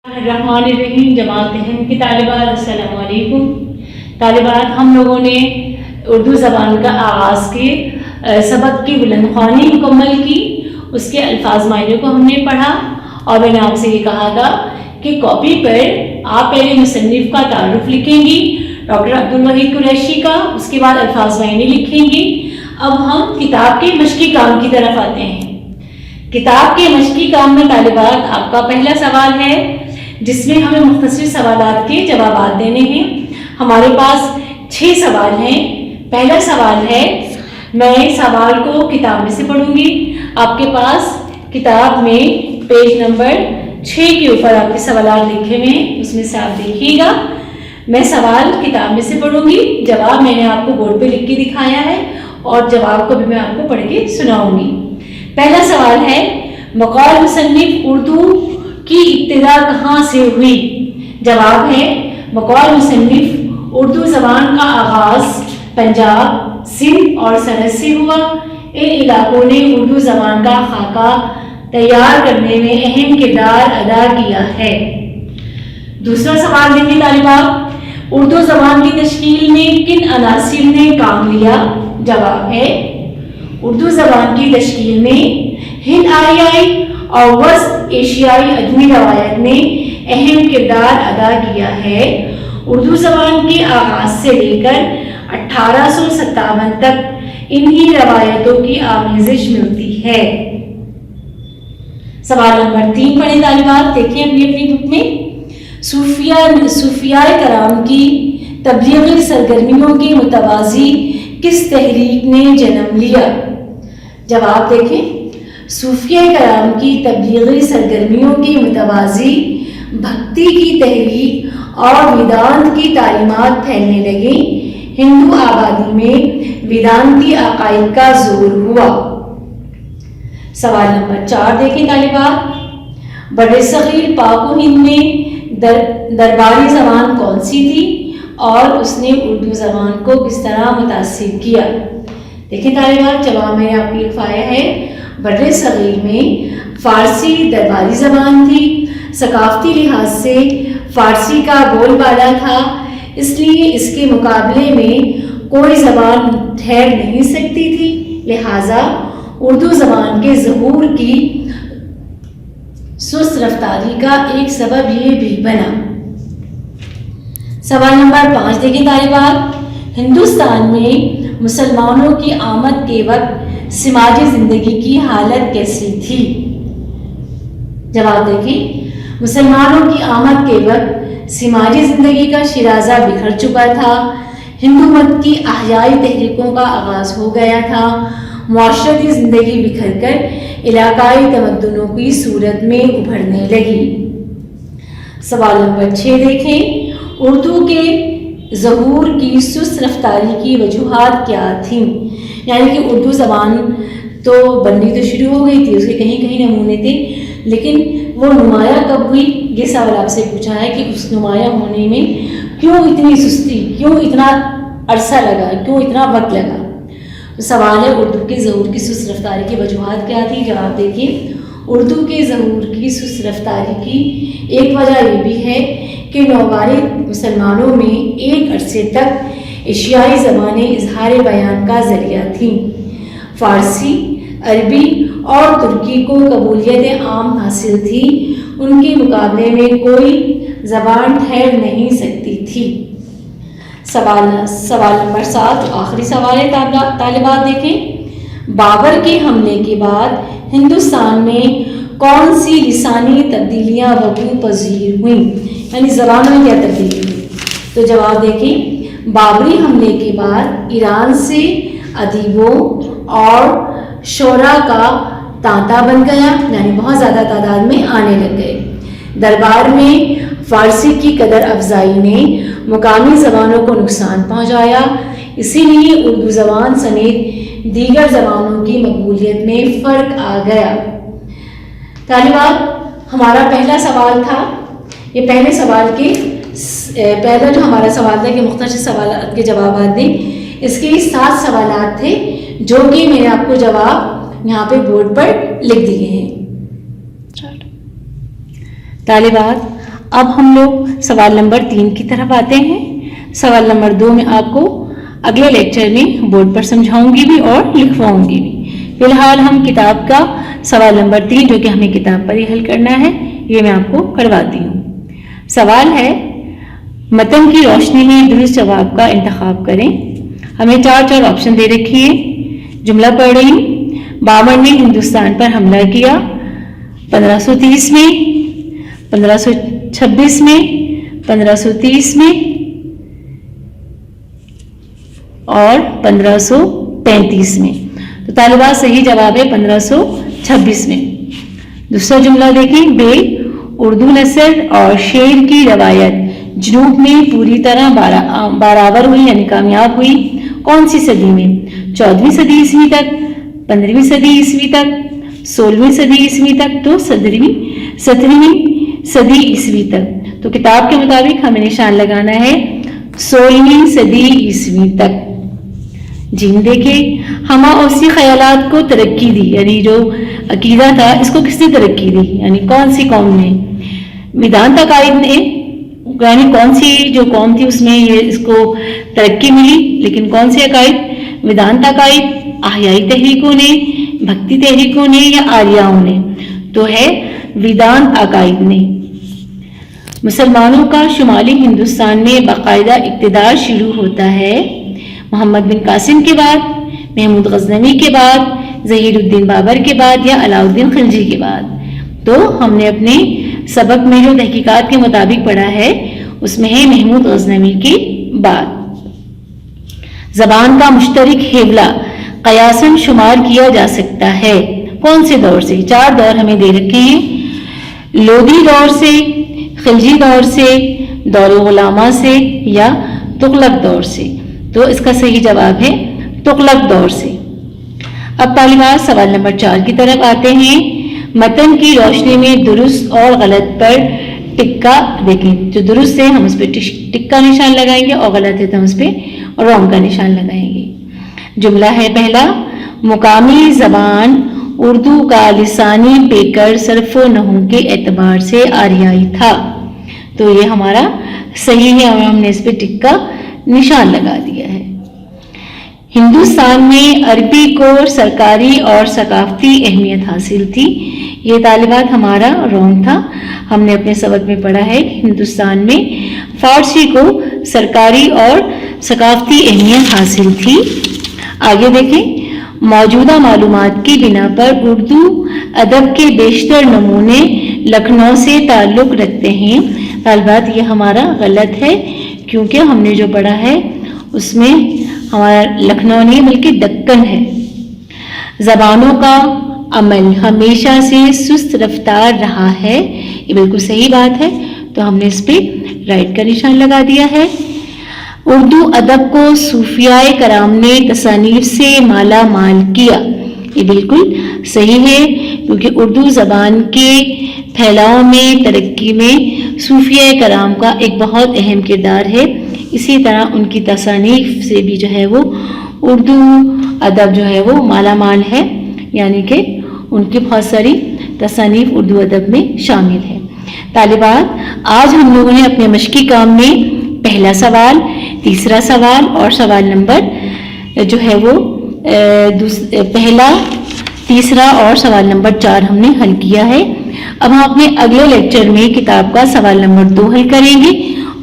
الرحمن الرحیم جماعت ہند کی طالبات السلام علیکم. طالبات، ہم لوگوں نے اردو زبان کا آغاز کے سبق کی بلند خوانی مکمل کی. اس کے الفاظ معنی کو ہم نے پڑھا اور میں نے آپ سے یہ کہا تھا کہ کاپی پر آپ پہلے مصنف کا تعارف لکھیں گی، ڈاکٹر عبدالوحید قریشی کا، اس کے بعد الفاظ معنی لکھیں گی. اب ہم کتاب کے مشقی کام کی طرف آتے ہیں. کتاب کے مشقی کام میں طالبات آپ کا پہلا سوال ہے جس میں ہمیں مختصر سوالات کے جوابات دینے ہیں. ہمارے پاس 6 سوال ہیں. پہلا سوال ہے، میں سوال کو کتاب میں سے پڑھوں گی. آپ کے پاس کتاب میں پیج نمبر 6 کے اوپر آپ کے سوالات لکھے ہوئے ہیں، اس میں سے آپ دیکھیے گا. میں سوال کتاب میں سے پڑھوں گی، جواب میں نے آپ کو بورڈ پہ لکھ کے دکھایا ہے اور جواب کو بھی میں آپ کو پڑھ کے سناؤں گی. پہلا سوال ہے، مقال مصنف اردو کی ابتدا کہاں سے ہوئی؟ جواب ہے، مقال مصنف اردو زبان کا آغاز پنجاب، سندھ اور سرحد سے ہوا. ان علاقوں نے اردو زبان کا خاکہ تیار کرنے میں اہم کردار ادا کیا ہے. دوسرا سوال دیکھیں طالبات، اردو زبان کی تشکیل میں کن عناصر نے کام لیا؟ جواب ہے، اردو زبان کی تشکیل میں ہند آریائی اور وسط ایشیائی ادبی روایت نے اہم کردار ادا کیا ہے. اردو زبان کے آغاز سے لے کر 1857 تک انہی روایتوں کی آمیزش ملتی ہے. سوال نمبر 3 پڑھیں طالبات، دیکھیں اپنی بک میں. صوفیاء کرام کی تبلیغی سرگرمیوں کے متوازی کس تحریک نے جنم لیا؟ جواب دیکھیں، صوفیاء کرام کی تبلیغی سرگرمیوں کے متوازی بھکتی کی تحریک اور ویدانت کی تعلیمات پھیلنے لگیں. ہندو آبادی میں ویدانتی عقائد کا ظہور ہوا. سوال نمبر 4 دیکھیں طالبات، بر صغیر پاک و ہند میں درباری زبان کون سی تھی اور اس نے اردو زبان کو کس طرح متاثر کیا؟ دیکھیں طالبات، جواب میں نے آپ کو لکھوایا ہے، بر صغیر میں فارسی درباری زبان تھی. ثقافتی لحاظ سے فارسی کا بول بالا تھا، اس لیے اس کے مقابلے میں کوئی زبان ٹھہر نہیں سکتی تھی. لہٰذا اردو زبان کے ظہور کی سست رفتاری کا ایک سبب یہ بھی بنا. سوال نمبر 5 دیکھیں طالبات، ہندوستان میں مسلمانوں کی آمد کے وقت سماجی زندگی کی حالت کیسی تھی؟ جواب دیکھیں، مسلمانوں کی آمد کے وقت سماجی زندگی کا شیرازہ بکھر چکا تھا. ہندو مت کی احیائی تحریکوں کا آغاز ہو گیا تھا. معاشرتی زندگی بکھر کر علاقائی تمدنوں کی صورت میں ابھرنے لگی. سوال نمبر 6 دیکھیں، اردو کے ظہور کی سست رفتاری کی وجوہات کیا تھیں؟ یعنی کہ اردو زبان تو بننی تو شروع ہو گئی تھی، اس کے کہیں کہیں نمونے تھے، لیکن وہ نمایاں کب ہوئی؟ یہ سوال آپ سے پوچھا ہے کہ اس نمایاں ہونے میں کیوں اتنی سستی، کیوں اتنا عرصہ لگا، کیوں اتنا وقت لگا؟ سوال ہے، اردو کے ظہور کی سست رفتاری کی وجوہات کیا تھی؟ جواب دیکھیے، اردو کے ظہور کی سست رفتاری کی ایک وجہ یہ بھی ہے کہ نوبارد مسلمانوں میں ایک عرصے تک ایشیائی زبانیں اظہار بیان کا ذریعہ تھیں. فارسی، عربی اور ترکی کو قبولیت عام حاصل تھی، ان کے مقابلے میں کوئی زبان ٹھہر نہیں سکتی تھی. سوال نمبر 7 آخری سوال ہے طالبات، دیکھیں، بابر کے حملے کے بعد ہندوستان میں کون سی لسانی تبدیلیاں وقوع پذیر ہوئیں؟ یعنی زبان میں کیا تبدیلی ہوئی؟ تو جواب دیکھیں، بابری حملے کے بعد ایران سے ادیبوں اور شعراء کا تانتا بن گیا، یعنی بہت زیادہ تعداد میں آنے لگ گئے. دربار میں فارسی کی قدر افزائی نے مقامی زبانوں کو نقصان پہنچایا، اسی لیے اردو زبان سمیت دیگر زبانوں کی مقبولیت میں فرق آ گیا. طالبات، ہمارا پہلا سوال تھا، یہ پہلے سوال کے پہلا جو ہمارا سوال تھا کہ مختصر سوالات کے جوابات دیں، اس کے 7 سوالات تھے جو کہ میں نے آپ کو جواب یہاں پہ بورڈ پر لکھ دیے ہیں. طالبات، اب ہم لوگ سوال نمبر 3 کی طرف آتے ہیں. سوال نمبر 2 میں آپ کو اگلے لیکچر میں بورڈ پر سمجھاؤں گی بھی اور لکھواؤں گی بھی. فی الحال ہم کتاب کا سوال نمبر 3 جو کہ ہمیں کتاب پر ہی حل کرنا ہے یہ میں آپ کو کرواتی ہوں. سوال ہے متن کی روشنی میں درست جواب کا انتخاب کریں. ہمیں 4 آپشن دے رکھی ہیں. جملہ پڑھ رہی ہوں. بابر نے ہندوستان پر حملہ کیا 1530 میں، 1526 میں، 1530 میں اور 1535 میں. تو طالبات صحیح جواب ہے 1526 میں. دوسرا جملہ دیکھیں. بے اردو نثر اور شعر کی روایت جنوب میں پوری طرح برابر ہوئی یعنی کامیاب ہوئی کون سی صدی میں؟ 14ویں صدی عیسوی تک، 15ویں صدی عیسوی تک، 16ویں صدی عیسوی تک تو 17ویں صدی عیسوی تک. تو کتاب کے مطابق ہمیں نشان لگانا ہے 16ویں صدی عیسوی تک. جی دیکھیں ہما اوسی خیالات کو ترقی دی یعنی جو عقیدہ تھا اس کو کس نے ترقی دی یعنی کون سی قوم نے؟ ویدانت عقائد نے. یعنی کون سی جو قوم تھی اس میں یہ اس کو ترقی ملی، لیکن کون سے عقائد؟ ویدانت عقائد، احیائی تحریکوں نے، بھکتی تحریکوں نے یا آریاؤں نے؟ تو ہے ویدانت عقائد نے. مسلمانوں کا شمالی ہندوستان میں باقاعدہ اقتدار شروع ہوتا ہے محمد بن قاسم کے بعد، محمود غزنوی کے بعد، ظہیر الدین بابر کے بعد یا علاء الدین خلجی کے بعد. تو ہم نے اپنے سبق میں جو تحقیقات کے مطابق پڑھا ہے اس میں ہے محمود غزنوی کے بعد. زبان کا مشترک حیولہ قیاساً شمار کیا جا سکتا ہے کون سے دور سے؟ 4 دور ہمیں دے رکھے ہیں. لودھی دور سے، خلجی دور سے، دور غلامہ سے یا تغلق دور سے. تو اس کا صحیح جواب ہے تغلق دور سے. اب طالبات سوال نمبر 4 کی طرف آتے ہیں. متن کی روشنی میں درست اور غلط پر ٹکا دیکھیں. جو درست ہے ہم اس پہ ٹک کا نشان لگائیں گے اور غلط ہے تو ہم اس پہ رونگ کا نشان لگائیں گے. جملہ ہے پہلا. مقامی زبان اردو کا لسانی پیکر صرف و نحو کے اعتبار سے آریائی تھا. تو یہ ہمارا صحیح ہے اور ہم نے اس پہ ٹک کا نشان لگا دیا ہے. ہندوستان میں عربی کو سرکاری اور ثقافتی اہمیت حاصل تھی. یہ طالبات ہمارا رونگ تھا. ہم نے اپنے سبق میں پڑھا ہے کہ ہندوستان میں فارسی کو سرکاری اور ثقافتی اہمیت حاصل تھی. آگے دیکھیں. موجودہ معلومات کی بنا پر اردو ادب کے بیشتر نمونے لکھنؤ سے تعلق رکھتے ہیں. طالبات یہ ہمارا غلط ہے کیونکہ ہم نے جو پڑھا ہے اس میں ہمارا لکھنؤ نہیں بلکہ دکن ہے. زبانوں کا عمل ہمیشہ سے سست رفتار رہا ہے. یہ بالکل صحیح بات ہے تو ہم نے اس پہ رائٹ کا نشان لگا دیا ہے. اردو ادب کو صوفیاء کرام نے تصانیف سے مالا مال کیا. یہ بالکل صحیح ہے کیونکہ اردو زبان کے پھیلاؤ میں ترقی میں صوفیاء کرام کا ایک بہت اہم کردار ہے. اسی طرح ان کی تصانیف سے بھی جو ہے وہ اردو ادب جو ہے وہ مالا مال ہے یعنی کہ ان کی بہت ساری تصانیف اردو ادب میں شامل ہے. طالبات آج ہم لوگوں نے اپنے مشقی کام میں پہلا سوال، تیسرا سوال اور سوال نمبر جو ہے وہ پہلا، تیسرا اور سوال نمبر 4 ہم نے حل کیا ہے. اب ہم اپنے اگلے لیکچر میں کتاب کا سوال نمبر 2 حل کریں گے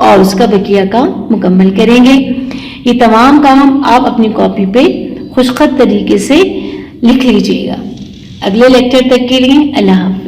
اور اس کا بقیہ کام مکمل کریں گے. یہ تمام کام آپ اپنی کاپی پہ خوشخط طریقے سے لکھ لیجیے گا. اگلے لیکچر تک کے لیے اللہ حافظ.